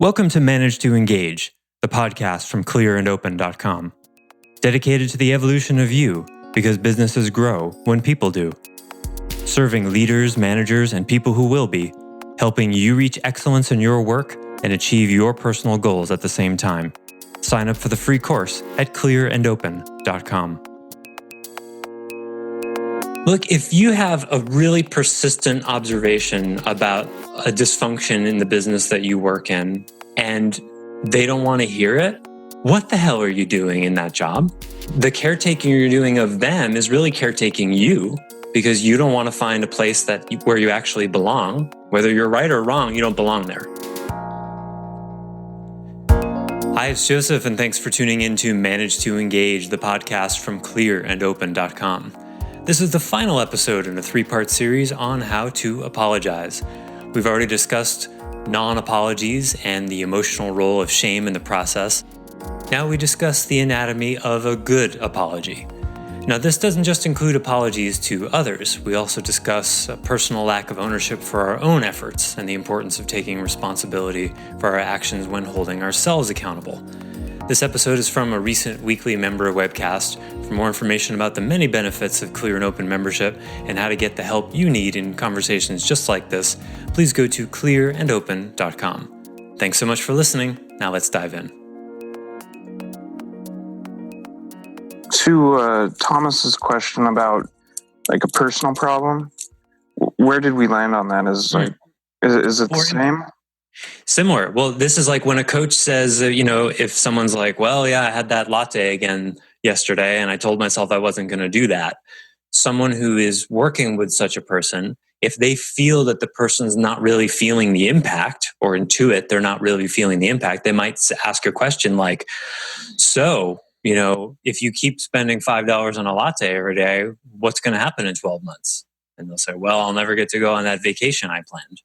Welcome to Manage to Engage, the podcast from clearandopen.com, dedicated to the evolution of you because businesses grow when people do. Serving leaders, managers, and people who will be, helping you reach excellence in your work and achieve your personal goals at the same time. Sign up for the free course at clearandopen.com. Look, if you have a really persistent observation about a dysfunction in the business that you work in and they don't want to hear it, what the hell are you doing in that job? The caretaking you're doing of them is really caretaking you because you don't want to find a place where you actually belong. Whether you're right or wrong, you don't belong there. Hi, it's Joseph, and thanks for tuning in to Manage to Engage, the podcast from clearandopen.com. This is the final episode in a three-part series on how to apologize. We've already discussed non-apologies and the emotional role of shame in the process. Now we discuss the anatomy of a good apology. Now, this doesn't just include apologies to others. We also discuss a personal lack of ownership for our own efforts and the importance of taking responsibility for our actions when holding ourselves accountable. This episode is from a recent weekly member webcast. For more information about the many benefits of Clear and Open membership and how to get the help you need in conversations just like this, please go to clearandopen.com. Thanks so much for listening. Now let's dive in. To Thomas's question about like a personal problem, where did we land on that? Is it the same? Similar. Well, this is like when a coach says, if someone's like, well, yeah, I had that latte again yesterday and I told myself I wasn't going to do that. Someone who is working with such a person, if they feel that the person's not really feeling the impact or intuit they're not really feeling the impact, they might ask a question like, so, if you keep spending $5 on a latte every day, what's going to happen in 12 months? And they'll say, well, I'll never get to go on that vacation I planned.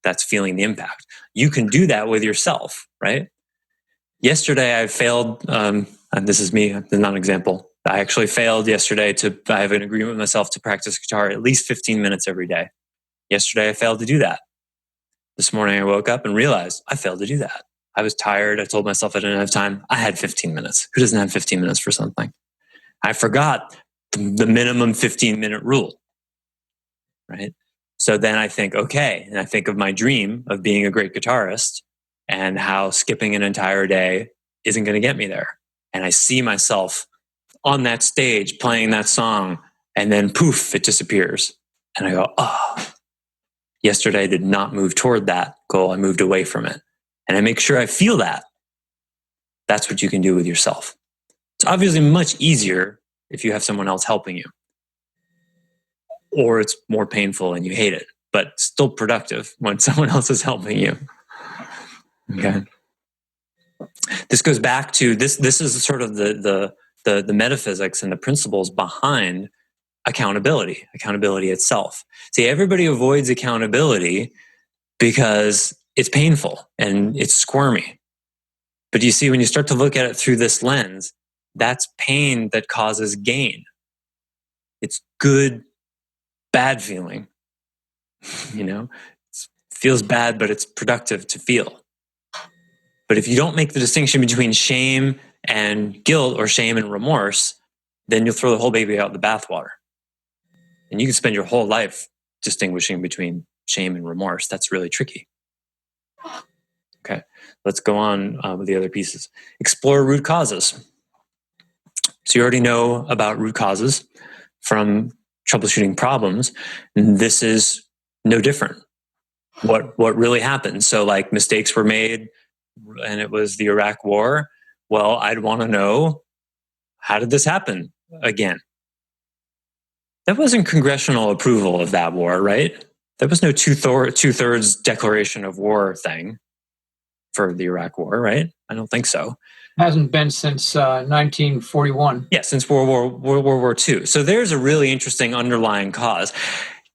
That's feeling the impact. You can do that with yourself, right? Yesterday I failed, and this is me, this is not an example. I actually failed yesterday I have an agreement with myself to practice guitar at least 15 minutes every day. Yesterday I failed to do that. This morning I woke up and realized I failed to do that. I was tired. I told myself I didn't have time. I had 15 minutes. Who doesn't have 15 minutes for something? I forgot the minimum 15-minute rule, right? So then I think, okay, and I think of my dream of being a great guitarist and how skipping an entire day isn't going to get me there. And I see myself on that stage playing that song, and then poof, it disappears. And I go, oh, yesterday I did not move toward that goal. I moved away from it. And I make sure I feel that. That's what you can do with yourself. It's obviously much easier if you have someone else helping you. Or it's more painful and you hate it, but still productive when someone else is helping you. Okay. This goes back to this is sort of the metaphysics and the principles behind accountability itself. See, everybody avoids accountability because it's painful and it's squirmy. But you see, when you start to look at it through this lens, that's pain that causes gain. It's good, bad feeling. It feels bad, but it's productive to feel. But if you don't make the distinction between shame and guilt or shame and remorse, then you'll throw the whole baby out in the bathwater. And you can spend your whole life distinguishing between shame and remorse. That's really tricky. Okay, let's go on with the other pieces. Explore root causes. So you already know about root causes from troubleshooting problems. And this is no different. What really happened? So like mistakes were made and it was the Iraq War. Well, I'd want to know, how did this happen again? That wasn't congressional approval of that war, right? There was no two-thirds declaration of war thing for the Iraq War, right? I don't think so. Hasn't been since 1941. Yeah, since World War II. So there's a really interesting underlying cause,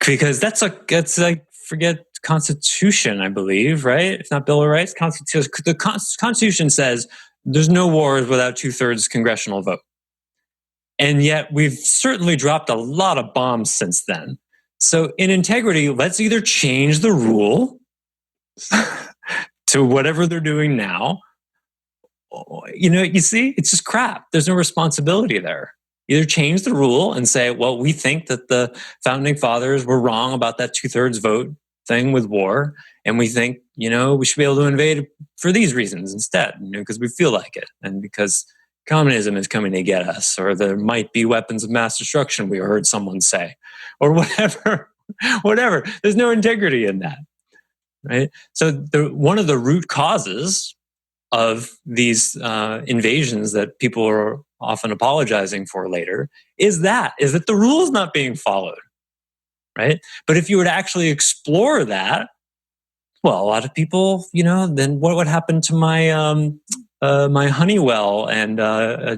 because that's like forget Constitution, I believe, right? If not Bill of Rights, Constitution. The Constitution says there's no wars without 2/3 congressional vote, and yet we've certainly dropped a lot of bombs since then. So in integrity, let's either change the rule to whatever they're doing now, you see, it's just crap. There's no responsibility there. Either change the rule and say, well, we think that the founding fathers were wrong about that 2/3 vote thing with war. And we think, we should be able to invade for these reasons instead, because we feel like it. And because communism is coming to get us, or there might be weapons of mass destruction, we heard someone say, or whatever, whatever. There's no integrity in that, right? So one of the root causes of these invasions that people are often apologizing for later is that the rule is not being followed, right? But if you were to actually explore that, well, a lot of people, then what would happen to my my Honeywell and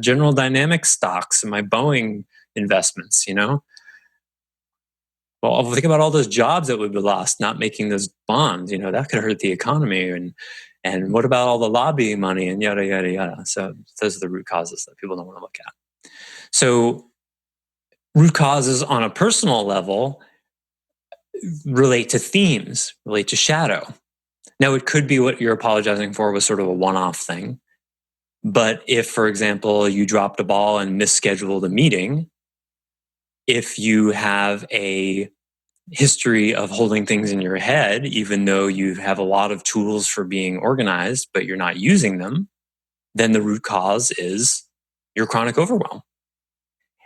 General Dynamics stocks and my Boeing investments? Well, think about all those jobs that would be lost not making those bonds. That could hurt the economy. And what about all the lobbying money and yada, yada, yada? So those are the root causes that people don't want to look at. So root causes on a personal level relate to themes, relate to shadow. Now, it could be what you're apologizing for was sort of a one-off thing. But if, for example, you dropped a ball and misscheduled a meeting, if you have a history of holding things in your head, even though you have a lot of tools for being organized, but you're not using them, then the root cause is your chronic overwhelm.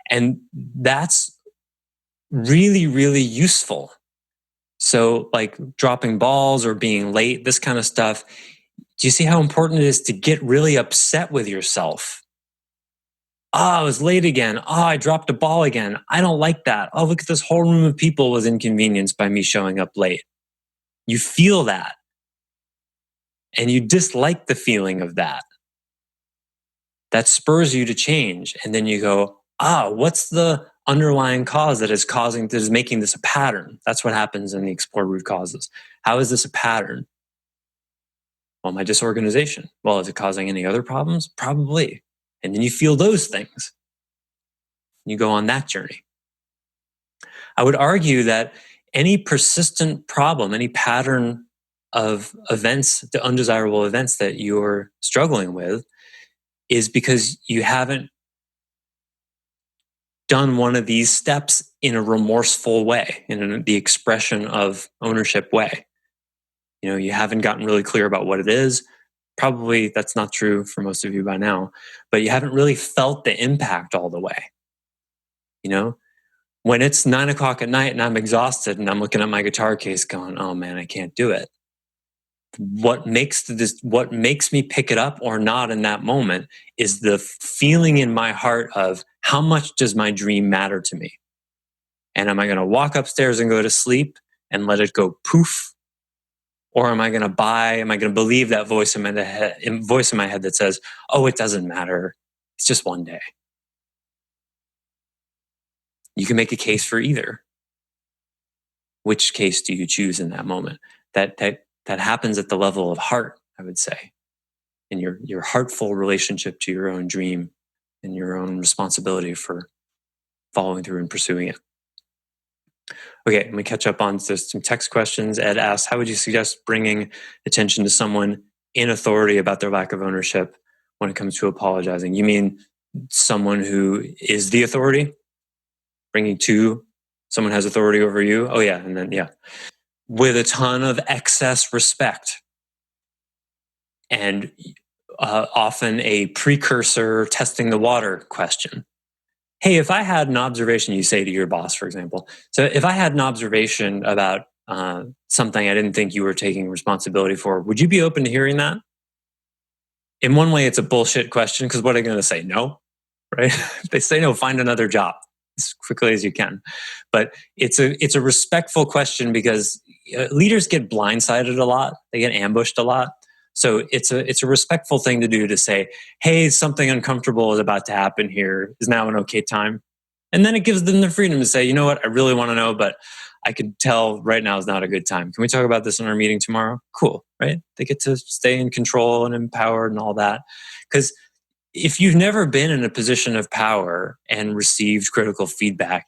And that's really, really useful. So like dropping balls or being late, this kind of stuff, do you see how important it is to get really upset with yourself? I was late again. I dropped a ball again. I don't like that. Oh, look at this whole room of people was inconvenienced by me showing up late. You feel that. And you dislike the feeling of that. That spurs you to change. And then you go, what's the underlying cause that is making this a pattern? That's what happens in the explore root causes. How is this a pattern? Well, my disorganization. Well, is it causing any other problems? Probably. And then you feel those things. You go on that journey. I would argue that any persistent problem, any pattern of events, the undesirable events that you're struggling with, is because you haven't done one of these steps in a remorseful way, in the expression of ownership way. You haven't gotten really clear about what it is. Probably that's not true for most of you by now, but you haven't really felt the impact all the way. When it's 9 o'clock at night and I'm exhausted and I'm looking at my guitar case going, oh man, I can't do it. What makes me pick it up or not in that moment is the feeling in my heart of how much does my dream matter to me? And am I going to walk upstairs and go to sleep and let it go poof? Or am I going to believe that voice in my head that says, oh, it doesn't matter. It's just one day. You can make a case for either. Which case do you choose in that moment? That happens at the level of heart, I would say, in your heartful relationship to your own dream and your own responsibility for following through and pursuing it. Okay, let me catch up on some text questions. Ed asks, how would you suggest bringing attention to someone in authority about their lack of ownership when it comes to apologizing? You mean someone who is the authority? Bringing to someone has authority over you? Oh yeah, and then yeah. With a ton of excess respect. And often a precursor testing the water question. Hey, if I had an observation, you say to your boss, for example, so if I had an observation about something I didn't think you were taking responsibility for, would you be open to hearing that? In one way, it's a bullshit question because what are they going to say? No, right? If they say no, find another job as quickly as you can. But it's a respectful question because leaders get blindsided a lot. They get ambushed a lot. So it's a respectful thing to do to say, hey, something uncomfortable is about to happen here. Is now an okay time? And then it gives them the freedom to say, you know what, I really want to know, but I could tell right now is not a good time. Can we talk about this in our meeting tomorrow? Cool, right? They get to stay in control and empowered and all that. Because if you've never been in a position of power and received critical feedback,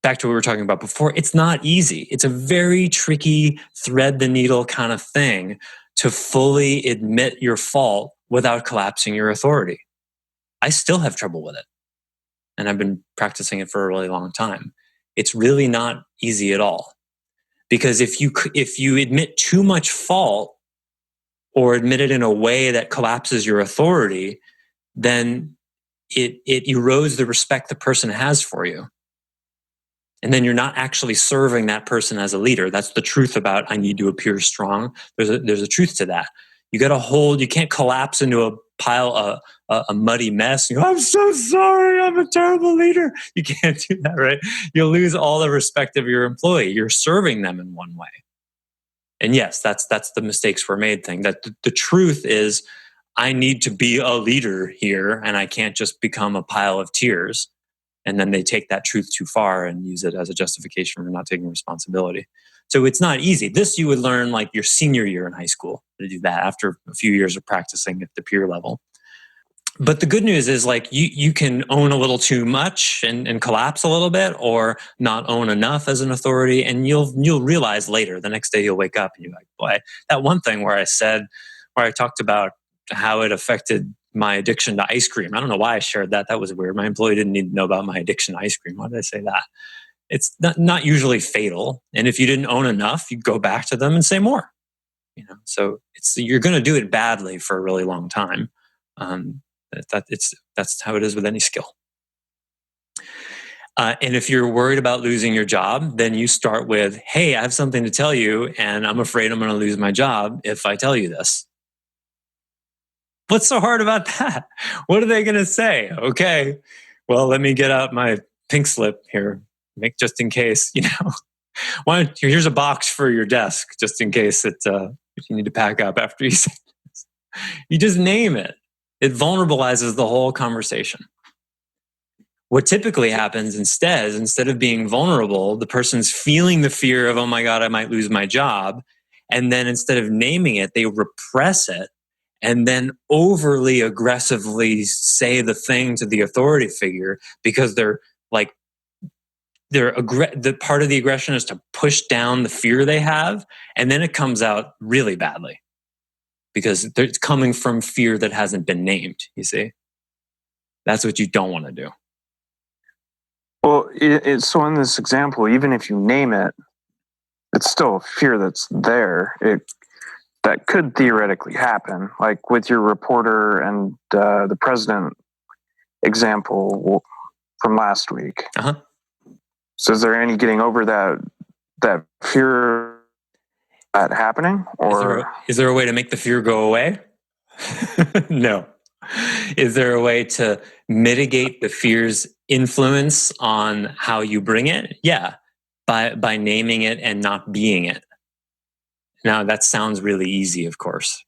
back to what we were talking about before, it's not easy. It's a very tricky thread the needle kind of thing to fully admit your fault without collapsing your authority. I still have trouble with it. And I've been practicing it for a really long time. It's really not easy at all. Because if you admit too much fault or admit it in a way that collapses your authority, then it erodes the respect the person has for you. And then you're not actually serving that person as a leader. That's the truth about I need to appear strong. There's a truth to that. You got to hold, you can't collapse into a pile, a muddy mess. You go, I'm so sorry, I'm a terrible leader. You can't do that, right? You'll lose all the respect of your employee. You're serving them in one way. And yes, that's the mistakes were made thing. That the truth is I need to be a leader here and I can't just become a pile of tears. And then they take that truth too far and use it as a justification for not taking responsibility. So it's not easy. This you would learn like your senior year in high school to do that after a few years of practicing at the peer level. But the good news is like you can own a little too much and collapse a little bit, or not own enough as an authority, and you'll realize later, the next day you'll wake up and you're like, boy, that one thing where I talked about how it affected my addiction to ice cream. I don't know why I shared that. That was weird. My employee didn't need to know about my addiction to ice cream. Why did I say that? It's not usually fatal. And if you didn't own enough, you go back to them and say more. So you're going to do it badly for a really long time. That's how it is with any skill. And if you're worried about losing your job, then you start with, hey, I have something to tell you, and I'm afraid I'm going to lose my job if I tell you this. What's so hard about that? What are they going to say? Okay, well, let me get out my pink slip here, just in case, here's a box for your desk, just in case if you need to pack up after you say this. You just name it. It vulnerabilizes the whole conversation. What typically happens instead of being vulnerable, the person's feeling the fear of, oh my God, I might lose my job. And then instead of naming it, they repress it and then overly aggressively say the thing to the authority figure because the part of the aggression is to push down the fear they have. And then it comes out really badly because it's coming from fear that hasn't been named, you see? That's what you don't want to do. Well, so in this example, even if you name it, it's still a fear that's there. That could theoretically happen, like with your reporter and the president example from last week. Uh-huh. So is there any getting over that fear that happening? Or is there a way to make the fear go away? No. Is there a way to mitigate the fear's influence on how you bring it? Yeah, by naming it and not being it. Now, that sounds really easy, of course.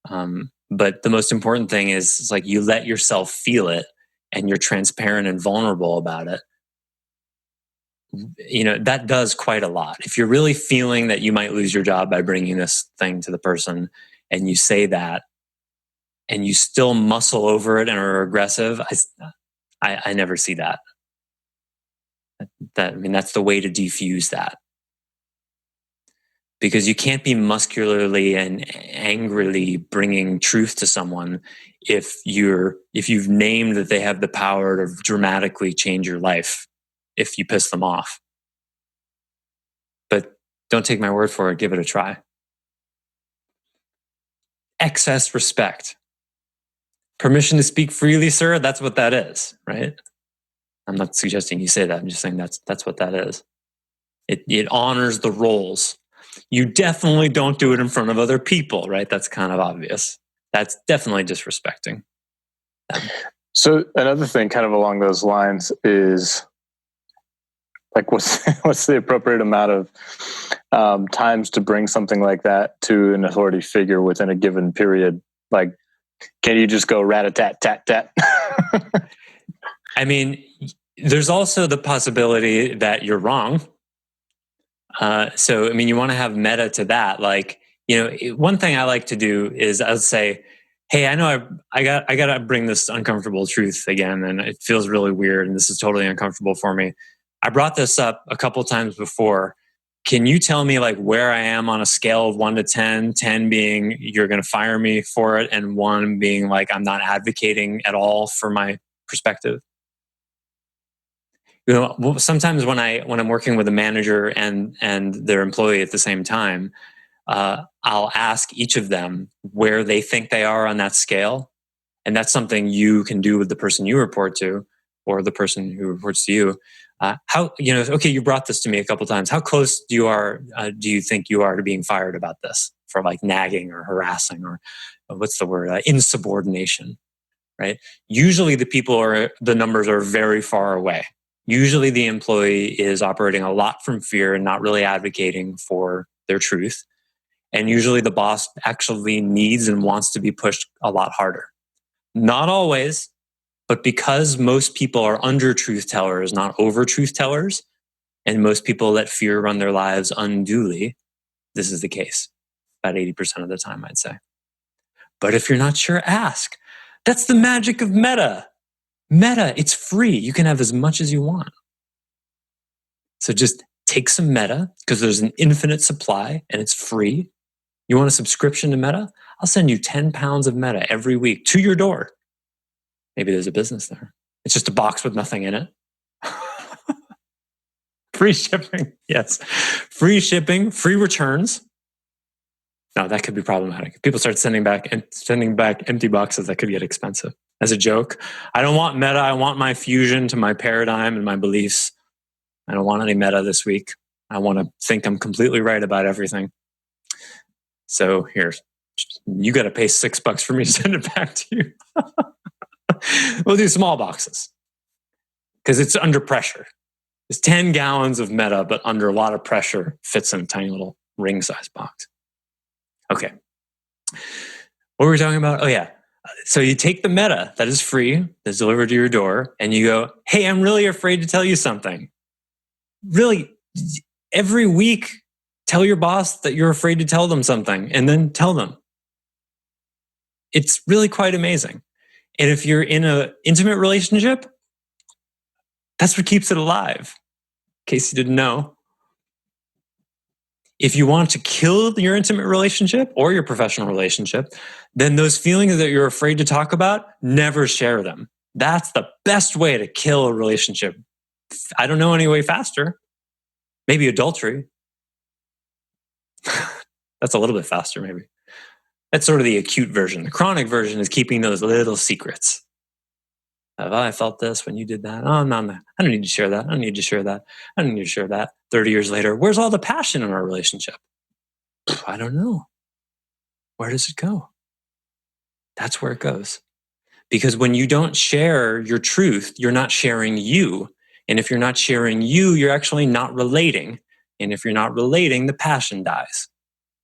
But the most important thing is like you let yourself feel it and you're transparent and vulnerable about it. That does quite a lot. If you're really feeling that you might lose your job by bringing this thing to the person and you say that and you still muscle over it and are aggressive, I never see that. That's the way to defuse that. Because you can't be muscularly and angrily bringing truth to someone if you've named that they have the power to dramatically change your life if you piss them off. But don't take my word for it, give it a try. Excess respect. Permission to speak freely, sir, that's what that is, right? I'm not suggesting you say that, I'm just saying that's what that is. It honors the roles. You definitely don't do it in front of other people, right? That's kind of obvious. That's definitely disrespecting them. So another thing kind of along those lines is like what's the appropriate amount of times to bring something like that to an authority figure within a given period? Like, can you just go rat-a-tat-tat-tat? There's also the possibility that you're wrong. So you want to have meta to that. Like, one thing I like to do is I'll say, hey, I know I got to bring this uncomfortable truth again, and it feels really weird, and this is totally uncomfortable for me. I brought this up a couple times before. can you tell me like where I am on a scale of 1 to 10, 10 being you're going to fire me for it, and 1 being like I'm not advocating at all for my perspective? You know, sometimes when I'm working with a manager and their employee at the same time, I'll ask each of them where they think they are on that scale, and that's something you can do with the person you report to, or the person who reports to you. How, you know, okay, you brought this to me a couple times. How close do you think you are to being fired about this for like nagging or harassing, or what's the word, insubordination, right? Usually the numbers are very far away. Usually the employee is operating a lot from fear and not really advocating for their truth. And usually the boss actually needs and wants to be pushed a lot harder. Not always, but because most people are under truth tellers, not over truth tellers, and most people let fear run their lives unduly, this is the case about 80% of the time, I'd say. But if you're not sure, ask. That's the magic of Meta. Meta, it's free. You can have as much as you want. So just take some Meta, because there's an infinite supply and it's free. You want a subscription to Meta? I'll send you 10 pounds of Meta every week to your door. Maybe there's a business there. It's just a box with nothing in it. Free shipping. Yes. Free shipping, free returns. No, that could be problematic. If people start sending back empty boxes, that could get expensive. As a joke, I don't want Meta. I want my fusion to my paradigm and my beliefs. I don't want any Meta this week. I want to think I'm completely right about everything. So here, you got to pay $6 for me to send it back to you. We'll do small boxes because it's under pressure. It's 10 gallons of Meta, but under a lot of pressure, fits in a tiny little ring-sized box. Okay. What were we talking about? Oh, yeah. So you take the Meta that is free, that's delivered to your door, and you go, hey, I'm really afraid to tell you something. Really, every week, tell your boss that you're afraid to tell them something, and then tell them. It's really quite amazing. And if you're in an intimate relationship, that's what keeps it alive, in case you didn't know. If you want to kill your intimate relationship or your professional relationship, then those feelings that you're afraid to talk about, never share them. That's the best way to kill a relationship. I don't know any way faster. Maybe adultery. That's a little bit faster, maybe. That's sort of the acute version. The chronic version is keeping those little secrets. Oh, I felt this when you did that. Oh, no, I don't need to share that. I don't need to share that. I don't need to share that. 30 years later, where's all the passion in our relationship? I don't know. Where does it go? That's where it goes. Because when you don't share your truth, you're not sharing you. And if you're not sharing you, you're actually not relating. And if you're not relating, the passion dies.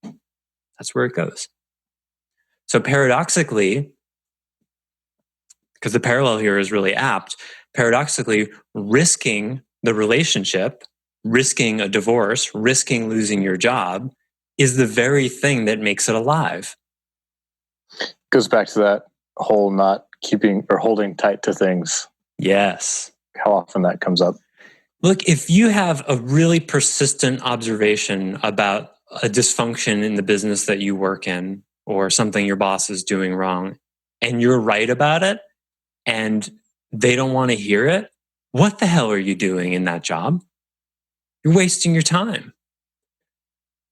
That's where it goes. So paradoxically, because the parallel here is really apt, paradoxically, risking the relationship, risking a divorce, risking losing your job is the very thing that makes it alive. Goes back to that whole not keeping or holding tight to things. Yes. How often that comes up. Look, if you have a really persistent observation about a dysfunction in the business that you work in, or something your boss is doing wrong, and you're right about it, and they don't want to hear it, what the hell are you doing in that job? You're wasting your time.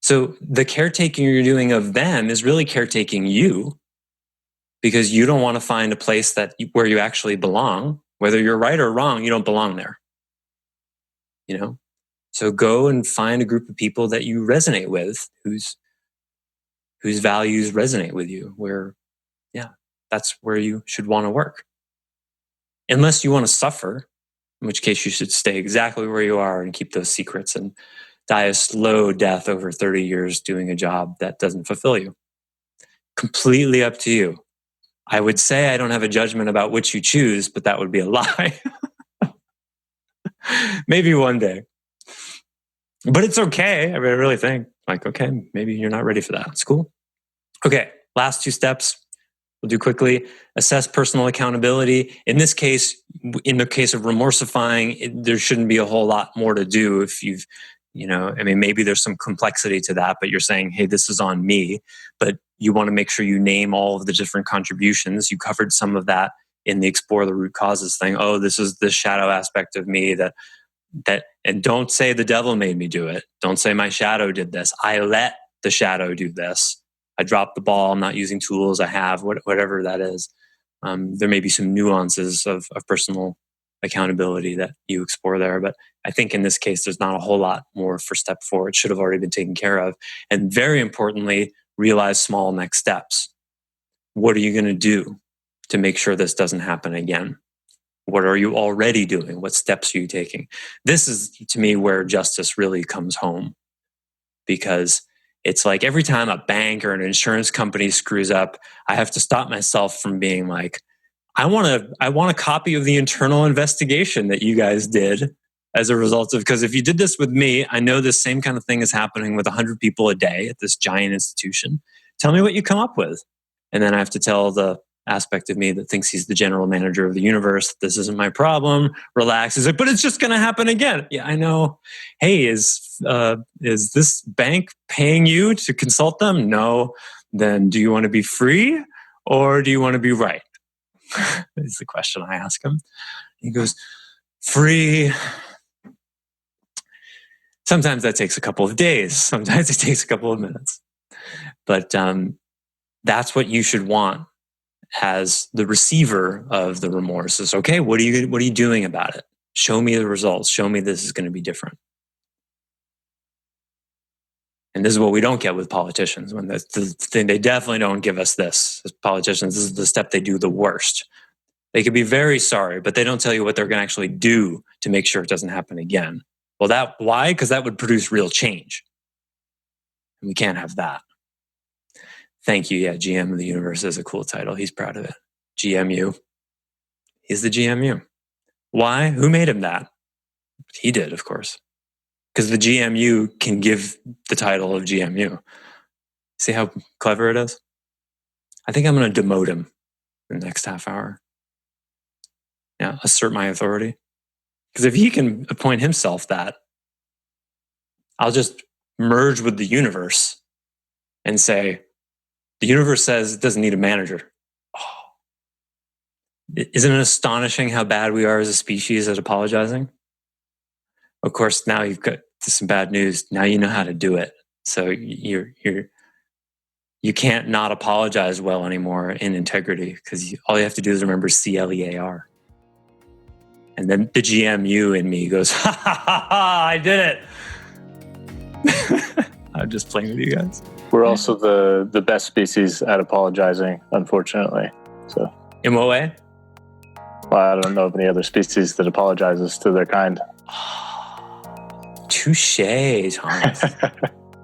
So the caretaking you're doing of them is really caretaking you, because you don't want to find a place where you actually belong. Whether you're right or wrong, you don't belong there. You know? So go and find a group of people that you resonate with, whose values resonate with you, where, yeah, that's where you should want to work. Unless you want to suffer, in which case you should stay exactly where you are and keep those secrets and die a slow death over 30 years doing a job that doesn't fulfill you. Completely up to you. I would say I don't have a judgment about which you choose, but that would be a lie. Maybe one day. But it's okay. I really think, like, okay, maybe you're not ready for that. It's cool. Okay, last 2 steps. We'll do quickly. Assess personal accountability. In this case, in the case of remorsifying, there shouldn't be a whole lot more to do if you've Maybe there's some complexity to that, but you're saying, hey, this is on me, but you want to make sure you name all of the different contributions. You covered some of that in the explore the root causes thing. Oh, this is the shadow aspect of me that, and don't say the devil made me do it. Don't say my shadow did this. I let the shadow do this. I dropped the ball. I'm not using tools I have, whatever that is. There may be some nuances of personal accountability that you explore there. But I think in this case, there's not a whole lot more for step 4. It should have already been taken care of. And very importantly, realize small next steps. What are you going to do to make sure this doesn't happen again? What are you already doing? What steps are you taking? This is, to me, where justice really comes home. Because it's like every time a bank or an insurance company screws up, I have to stop myself from being like, I want a copy of the internal investigation that you guys did as a result of, because if you did this with me, I know this same kind of thing is happening with 100 people a day at this giant institution. Tell me what you come up with. And then I have to tell the aspect of me that thinks he's the general manager of the universe, this isn't my problem, relax. He's like, but it's just going to happen again. Yeah, I know. Hey, is this bank paying you to consult them? No. Then do you want to be free or do you want to be right? Is the question I ask him. He goes, free. Sometimes that takes a couple of days. Sometimes it takes a couple of minutes. But that's what you should want as the receiver of the remorse is, okay, what are you doing about it? Show me the results. Show me this is going to be different. And this is what we don't get with politicians. When the thing, they definitely don't give us this. As politicians, this is the step they do the worst. They could be very sorry, but they don't tell you what they're going to actually do to make sure it doesn't happen again. Well, why? Because that would produce real change. And we can't have that. Thank you. Yeah, GM of the universe is a cool title. He's proud of it. GMU. He's the GMU. Why? Who made him that? He did, of course. Because the GMU can give the title of GMU. See how clever it is? I think I'm going to demote him in the next half hour. Yeah, assert my authority. Because if he can appoint himself that, I'll just merge with the universe and say, the universe says it doesn't need a manager. Oh. Isn't it astonishing how bad we are as a species at apologizing? Of course, now you've got some bad news. Now you know how to do it. So you can't not apologize well anymore in integrity, because all you have to do is remember CLEAR. And then the GMU in me goes, ha ha ha ha, I did it. I'm just playing with you guys. We're also the best species at apologizing, unfortunately. So, in what way? Well, I don't know of any other species that apologizes to their kind. Touché, Thomas.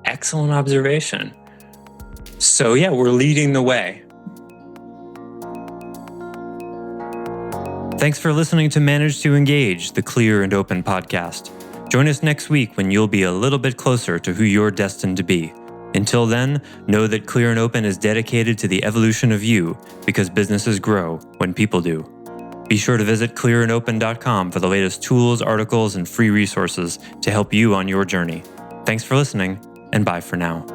Excellent observation. So yeah, we're leading the way. Thanks for listening to Manage to Engage, the Clear and Open podcast. Join us next week when you'll be a little bit closer to who you're destined to be. Until then, know that Clear and Open is dedicated to the evolution of you, because businesses grow when people do. Be sure to visit clearandopen.com for the latest tools, articles, and free resources to help you on your journey. Thanks for listening, and bye for now.